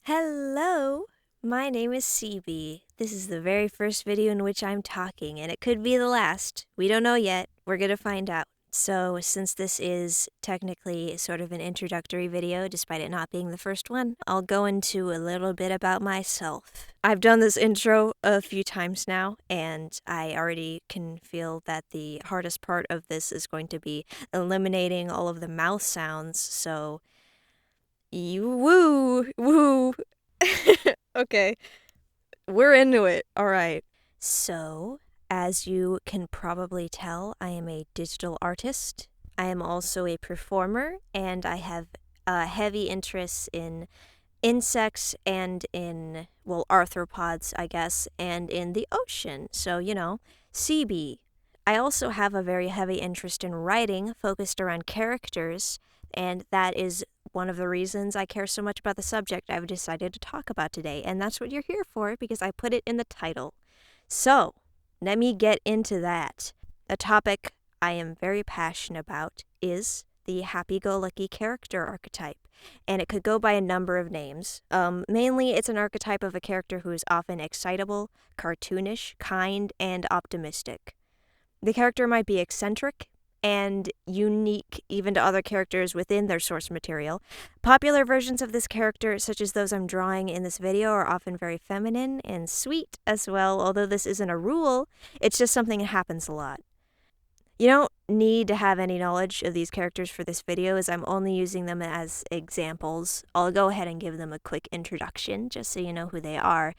Hello, my name is CB. This is the very first video in which I'm talking, and it could be the last. We don't know yet. We're gonna find out. So, since this is technically sort of an introductory video, despite it not being the first one, I'll go into a little bit about myself. I've done this intro a few times now, and I already can feel that the hardest part of this is going to be eliminating all of the mouth sounds, so woo. Okay, we're into it. All right. So, as you can probably tell, I am a digital artist. I am also a performer, and I have heavy interests in insects and in, well, arthropods, I guess, and in the ocean. So, CB. I also have a very heavy interest in writing focused around characters, and that is one of the reasons I care so much about the subject I've decided to talk about today. And that's what you're here for because I put it in the title. So, let me get into that. A topic I am very passionate about is the happy-go-lucky character archetype, and it could go by a number of names. Mainly, it's an archetype of a character who is often excitable, cartoonish, kind, and optimistic. The character might be eccentric and unique even to other characters within their source material. Popular versions of this character, such as those I'm drawing in this video, are often very feminine and sweet as well, although this isn't a rule, it's just something that happens a lot. You don't need to have any knowledge of these characters for this video, as I'm only using them as examples. I'll go ahead and give them a quick introduction, just so you know who they are.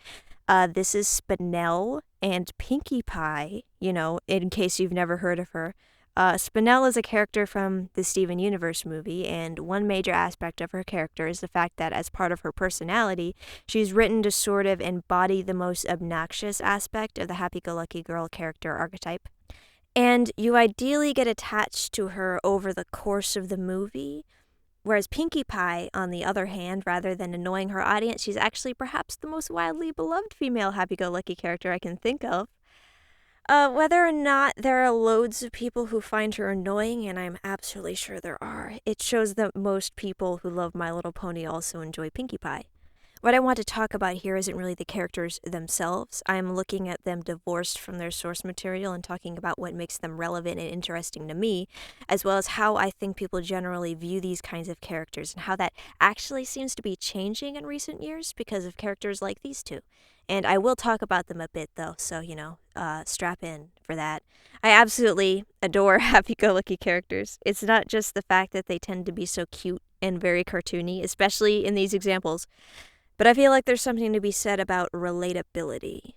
This is Spinel and Pinkie Pie, in case you've never heard of her. Spinel is a character from the Steven Universe movie, and one major aspect of her character is the fact that as part of her personality, she's written to sort of embody the most obnoxious aspect of the happy-go-lucky girl character archetype. And you ideally get attached to her over the course of the movie, whereas Pinkie Pie, on the other hand, rather than annoying her audience, she's actually perhaps the most widely beloved female happy-go-lucky character I can think of. Whether or not there are loads of people who find her annoying, and I'm absolutely sure there are, it shows that most people who love My Little Pony also enjoy Pinkie Pie. What I want to talk about here isn't really the characters themselves. I'm looking at them divorced from their source material and talking about what makes them relevant and interesting to me, as well as how I think people generally view these kinds of characters and how that actually seems to be changing in recent years because of characters like these two. And I will talk about them a bit though, so, strap in for that. I absolutely adore happy-go-lucky characters. It's not just the fact that they tend to be so cute and very cartoony, especially in these examples, but I feel like there's something to be said about relatability.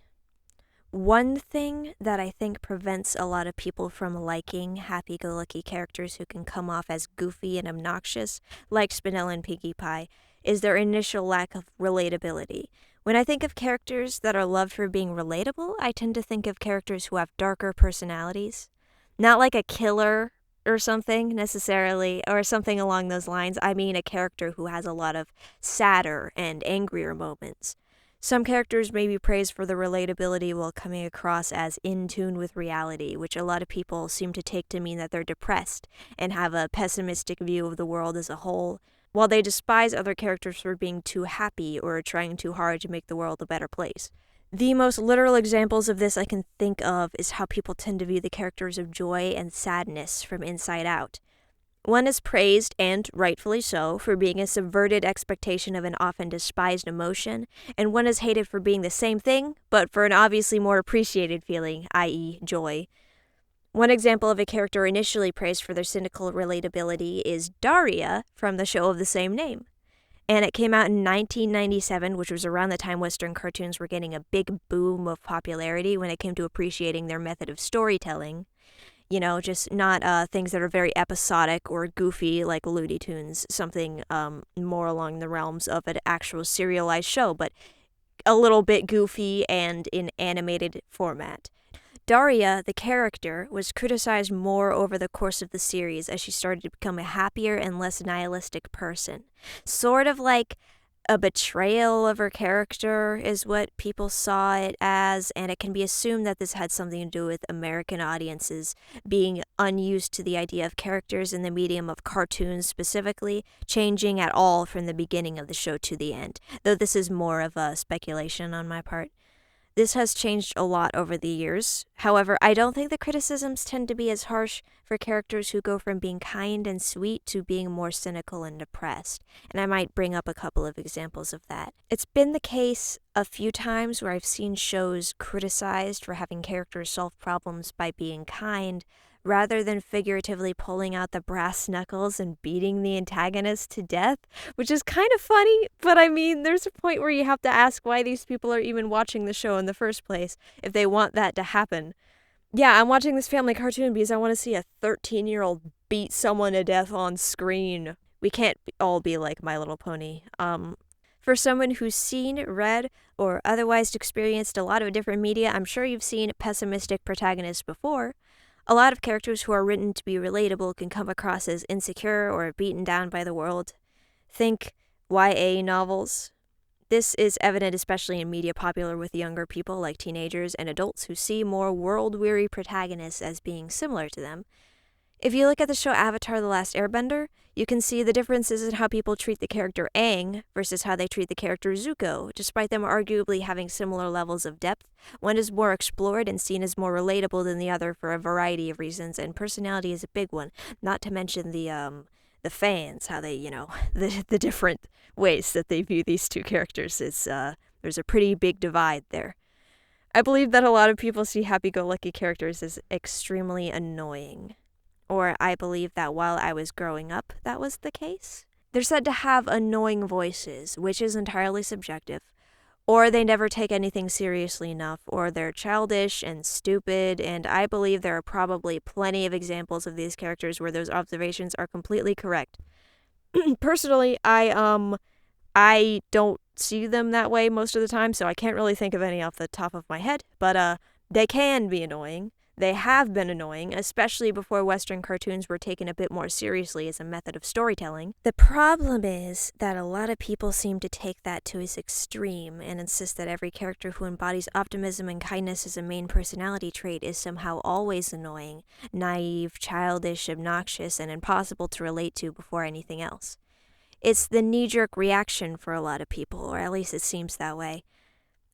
One thing that I think prevents a lot of people from liking happy-go-lucky characters who can come off as goofy and obnoxious, like Spinel and Pinkie Pie, is their initial lack of relatability. When I think of characters that are loved for being relatable, I tend to think of characters who have darker personalities. Not like a killer or something necessarily, or something along those lines. I mean a character who has a lot of sadder and angrier moments. Some characters may be praised for their relatability while coming across as in tune with reality, which a lot of people seem to take to mean that they're depressed and have a pessimistic view of the world as a whole, while they despise other characters for being too happy or trying too hard to make the world a better place. The most literal examples of this I can think of is how people tend to view the characters of joy and sadness from Inside Out. One is praised, and rightfully so, for being a subverted expectation of an often despised emotion, and one is hated for being the same thing, but for an obviously more appreciated feeling, i.e., joy. One example of a character initially praised for their cynical relatability is Daria from the show of the same name. And it came out in 1997, which was around the time Western cartoons were getting a big boom of popularity when it came to appreciating their method of storytelling. Just not things that are very episodic or goofy like Looney Tunes, something more along the realms of an actual serialized show, but a little bit goofy and in animated format. Daria, the character, was criticized more over the course of the series as she started to become a happier and less nihilistic person. Sort of like a betrayal of her character is what people saw it as, and it can be assumed that this had something to do with American audiences being unused to the idea of characters in the medium of cartoons specifically changing at all from the beginning of the show to the end, though this is more of a speculation on my part. This has changed a lot over the years. However, I don't think the criticisms tend to be as harsh for characters who go from being kind and sweet to being more cynical and depressed, and I might bring up a couple of examples of that. It's been the case a few times where I've seen shows criticized for having characters solve problems by being kind, rather than figuratively pulling out the brass knuckles and beating the antagonist to death, which is kind of funny, but I mean, there's a point where you have to ask why these people are even watching the show in the first place, if they want that to happen. Yeah, I'm watching this family cartoon because I want to see a 13-year-old beat someone to death on screen. We can't all be like My Little Pony. For someone who's seen, read, or otherwise experienced a lot of different media, I'm sure you've seen pessimistic protagonists before. A lot of characters who are written to be relatable can come across as insecure or beaten down by the world. Think YA novels. This is evident especially in media popular with younger people like teenagers and adults who see more world-weary protagonists as being similar to them. If you look at the show Avatar: The Last Airbender, you can see the differences in how people treat the character Aang versus how they treat the character Zuko. Despite them arguably having similar levels of depth, one is more explored and seen as more relatable than the other for a variety of reasons, and personality is a big one, not to mention the fans, how they, the different ways that they view these two characters is, there's a pretty big divide there. I believe that a lot of people see happy-go-lucky characters as extremely annoying. Or I believe that while I was growing up, that was the case. They're said to have annoying voices, which is entirely subjective. Or they never take anything seriously enough, or they're childish and stupid, and I believe there are probably plenty of examples of these characters where those observations are completely correct. Personally, I don't see them that way most of the time, so I can't really think of any off the top of my head, but they can be annoying. They have been annoying, especially before Western cartoons were taken a bit more seriously as a method of storytelling. The problem is that a lot of people seem to take that to its extreme and insist that every character who embodies optimism and kindness as a main personality trait is somehow always annoying, naive, childish, obnoxious, and impossible to relate to before anything else. It's the knee-jerk reaction for a lot of people, or at least it seems that way.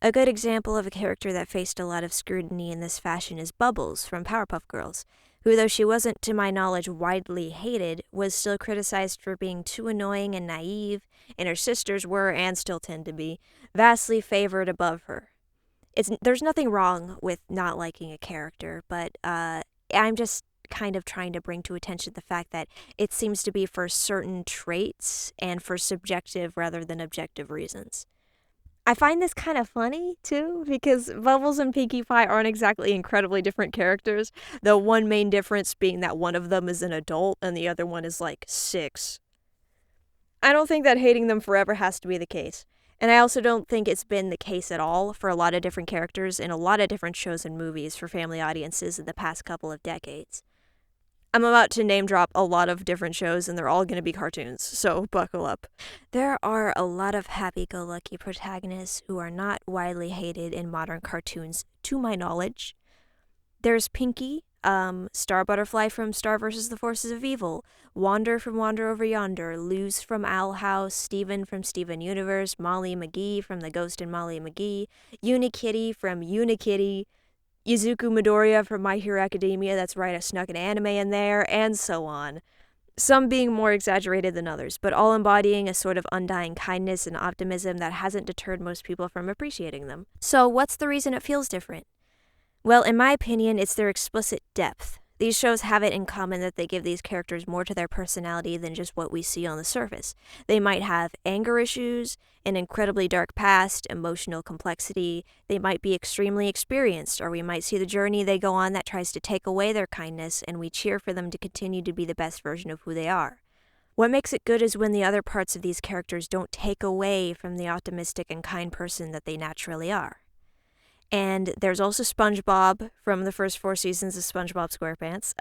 A good example of a character that faced a lot of scrutiny in this fashion is Bubbles from Powerpuff Girls, who, though she wasn't, to my knowledge, widely hated, was still criticized for being too annoying and naive, and her sisters were, and still tend to be, vastly favored above her. There's nothing wrong with not liking a character, but I'm just kind of trying to bring to attention the fact that it seems to be for certain traits and for subjective rather than objective reasons. I find this kind of funny, too, because Bubbles and Pinkie Pie aren't exactly incredibly different characters, though one main difference being that one of them is an adult and the other one is like 6. I don't think that hating them forever has to be the case, and I also don't think it's been the case at all for a lot of different characters in a lot of different shows and movies for family audiences in the past couple of decades. I'm about to name drop a lot of different shows, and they're all going to be cartoons, so buckle up. There are a lot of happy-go-lucky protagonists who are not widely hated in modern cartoons, to my knowledge. There's Pinkie, Star Butterfly from Star vs. the Forces of Evil, Wander from Wander Over Yonder, Luz from Owl House, Steven from Steven Universe, Molly McGee from The Ghost and Molly McGee, Unikitty from Unikitty, Izuku Midoriya from My Hero Academia, that's right, I snuck an anime in there, and so on. Some being more exaggerated than others, but all embodying a sort of undying kindness and optimism that hasn't deterred most people from appreciating them. So what's the reason it feels different? Well, in my opinion, it's their explicit depth. These shows have it in common that they give these characters more to their personality than just what we see on the surface. They might have anger issues, an incredibly dark past, emotional complexity, they might be extremely experienced, or we might see the journey they go on that tries to take away their kindness, and we cheer for them to continue to be the best version of who they are. What makes it good is when the other parts of these characters don't take away from the optimistic and kind person that they naturally are. And there's also SpongeBob from the first 4 seasons of SpongeBob SquarePants.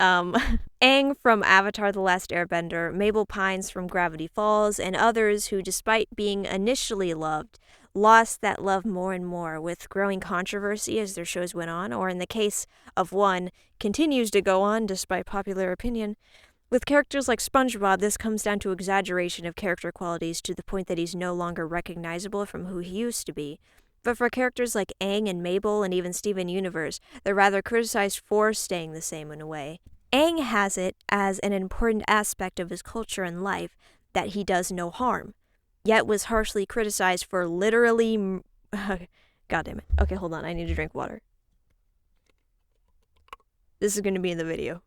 Aang from Avatar The Last Airbender, Mabel Pines from Gravity Falls, and others who, despite being initially loved, lost that love more and more with growing controversy as their shows went on, or in the case of one, continues to go on despite popular opinion. With characters like SpongeBob, this comes down to exaggeration of character qualities to the point that he's no longer recognizable from who he used to be. But for characters like Aang and Mabel and even Steven Universe, they're rather criticized for staying the same in a way. Aang has it as an important aspect of his culture and life that he does no harm, yet was harshly criticized for literally... God damn it. Okay, hold on, I need to drink water. This is going to be in the video.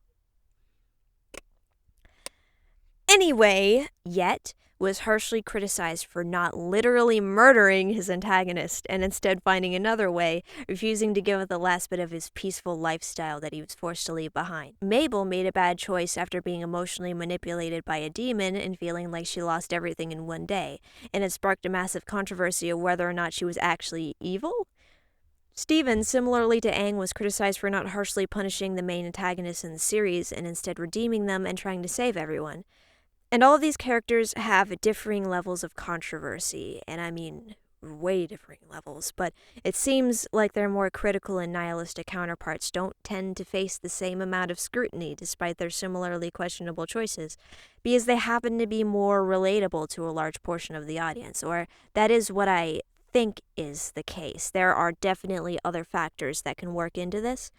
Anyway, yet was harshly criticized for not literally murdering his antagonist and instead finding another way, refusing to give up the last bit of his peaceful lifestyle that he was forced to leave behind. Mabel made a bad choice after being emotionally manipulated by a demon and feeling like she lost everything in one day, and it sparked a massive controversy of whether or not she was actually evil? Steven, similarly to Aang, was criticized for not harshly punishing the main antagonists in the series and instead redeeming them and trying to save everyone. And all of these characters have differing levels of controversy, and I mean way differing levels, but it seems like their more critical and nihilistic counterparts don't tend to face the same amount of scrutiny despite their similarly questionable choices, because they happen to be more relatable to a large portion of the audience, or that is what I think is the case. There are definitely other factors that can work into this,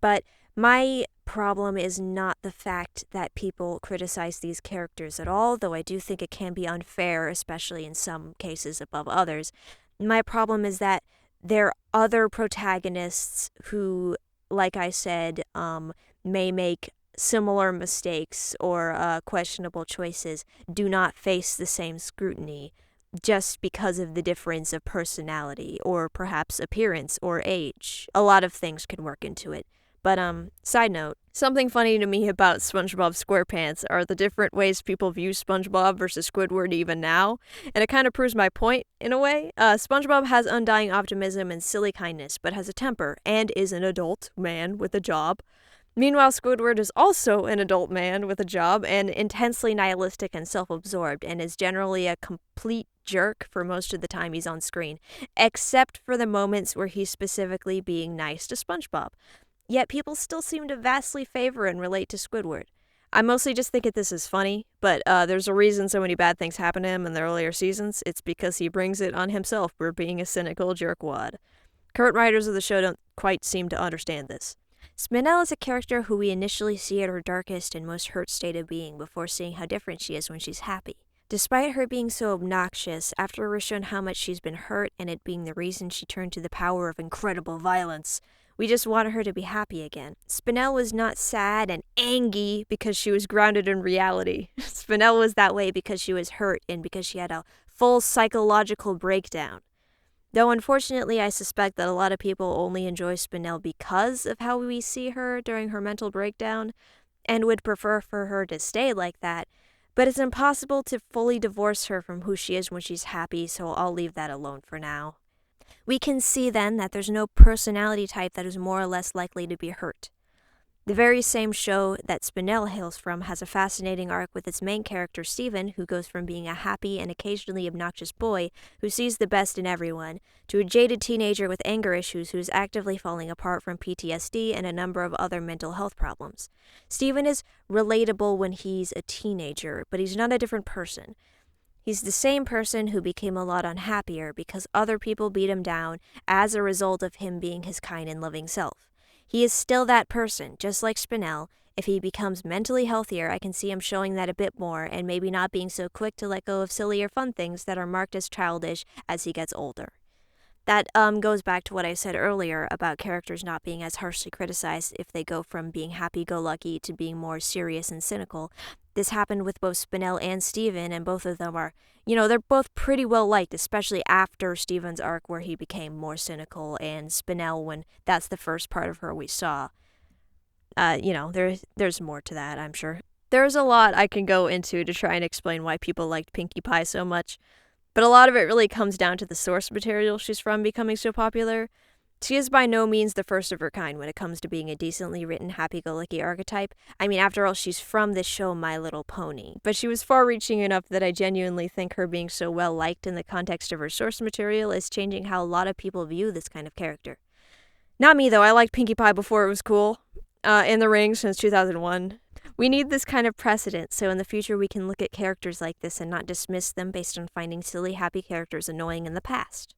but my problem is not the fact that people criticize these characters at all, though I do think it can be unfair, especially in some cases above others. My problem is that there are other protagonists who, like I said, may make similar mistakes or questionable choices, do not face the same scrutiny just because of the difference of personality or perhaps appearance or age. A lot of things can work into it. But, side note, something funny to me about SpongeBob SquarePants are the different ways people view SpongeBob versus Squidward even now, and it kind of proves my point, in a way. SpongeBob has undying optimism and silly kindness, but has a temper, and is an adult man with a job. Meanwhile, Squidward is also an adult man with a job, and intensely nihilistic and self-absorbed, and is generally a complete jerk for most of the time he's on screen, except for the moments where he's specifically being nice to SpongeBob. Yet people still seem to vastly favor and relate to Squidward. I mostly just think this is funny, but there's a reason so many bad things happen to him in the earlier seasons. It's because he brings it on himself for being a cynical jerkwad. Current writers of the show don't quite seem to understand this. Spinel is a character who we initially see at her darkest and most hurt state of being before seeing how different she is when she's happy. Despite her being so obnoxious, after we're shown how much she's been hurt and it being the reason she turned to the power of incredible violence, we just wanted her to be happy again. Spinel was not sad and angry because she was grounded in reality. Spinel was that way because she was hurt and because she had a full psychological breakdown. Though unfortunately I suspect that a lot of people only enjoy Spinel because of how we see her during her mental breakdown and would prefer for her to stay like that, but it's impossible to fully divorce her from who she is when she's happy, so I'll leave that alone for now. We can see then that there's no personality type that is more or less likely to be hurt. The very same show that Spinel hails from has a fascinating arc with its main character Steven, who goes from being a happy and occasionally obnoxious boy who sees the best in everyone, to a jaded teenager with anger issues who is actively falling apart from PTSD and a number of other mental health problems. Steven is relatable when he's a teenager, but he's not a different person. He's the same person who became a lot unhappier because other people beat him down as a result of him being his kind and loving self. He is still that person, just like Spinel. If he becomes mentally healthier, I can see him showing that a bit more and maybe not being so quick to let go of silly or fun things that are marked as childish as he gets older. That goes back to what I said earlier about characters not being as harshly criticized if they go from being happy-go-lucky to being more serious and cynical. This happened with both Spinel and Steven, and both of them are, they're both pretty well liked, especially after Steven's arc where he became more cynical, and Spinel when that's the first part of her we saw. There's more to that, I'm sure. There's a lot I can go into to try and explain why people liked Pinkie Pie so much. But a lot of it really comes down to the source material she's from becoming so popular. She is by no means the first of her kind when it comes to being a decently written, happy-go-lucky archetype. I mean, after all, she's from the show My Little Pony. But she was far-reaching enough that I genuinely think her being so well-liked in the context of her source material is changing how a lot of people view this kind of character. Not me, though. I liked Pinkie Pie before it was cool. In the ring since 2001. We need this kind of precedent, so in the future we can look at characters like this and not dismiss them based on finding silly, happy characters annoying in the past.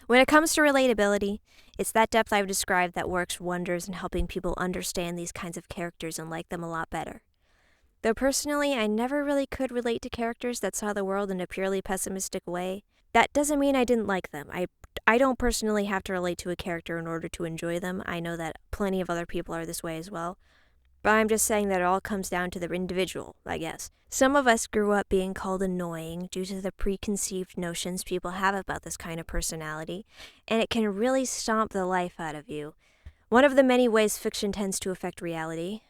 When it comes to relatability, it's that depth I've described that works wonders in helping people understand these kinds of characters and like them a lot better. Though personally, I never really could relate to characters that saw the world in a purely pessimistic way, that doesn't mean I didn't like them. I don't personally have to relate to a character in order to enjoy them. I know that plenty of other people are this way as well. But I'm just saying that it all comes down to the individual, I guess. Some of us grew up being called annoying due to the preconceived notions people have about this kind of personality, and it can really stomp the life out of you. One of the many ways fiction tends to affect reality,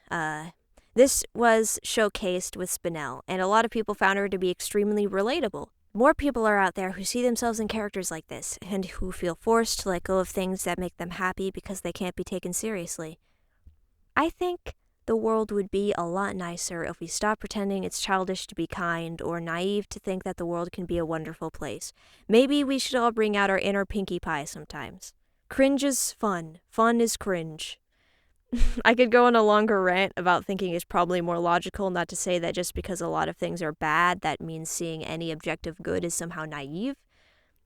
this was showcased with Spinel, and a lot of people found her to be extremely relatable. More people are out there who see themselves in characters like this, and who feel forced to let go of things that make them happy because they can't be taken seriously. I think the world would be a lot nicer if we stopped pretending it's childish to be kind or naive to think that the world can be a wonderful place. Maybe we should all bring out our inner Pinkie Pie sometimes. Cringe is fun. Fun is cringe. I could go on a longer rant about thinking it's probably more logical not to say that just because a lot of things are bad, that means seeing any objective good is somehow naive.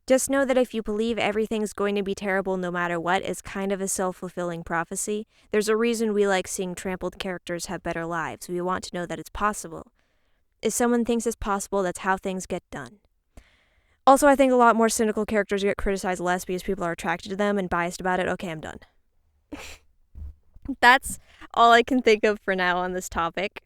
Just know that if you believe everything's going to be terrible no matter what, it's kind of a self-fulfilling prophecy. There's a reason we like seeing trampled characters have better lives. We want to know that it's possible. If someone thinks it's possible, that's how things get done. Also, I think a lot more cynical characters get criticized less because people are attracted to them and biased about it. Okay, I'm done. That's all I can think of for now on this topic.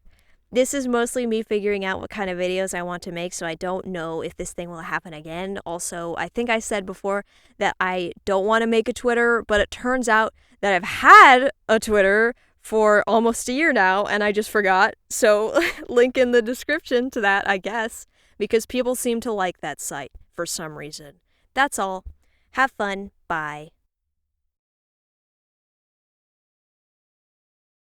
This is mostly me figuring out what kind of videos I want to make, so I don't know if this thing will happen again. Also, I think I said before that I don't want to make a Twitter, but it turns out that I've had a Twitter for almost a year now, and I just forgot. So, link in the description to that, I guess, because people seem to like that site for some reason. That's all. Have fun. Bye.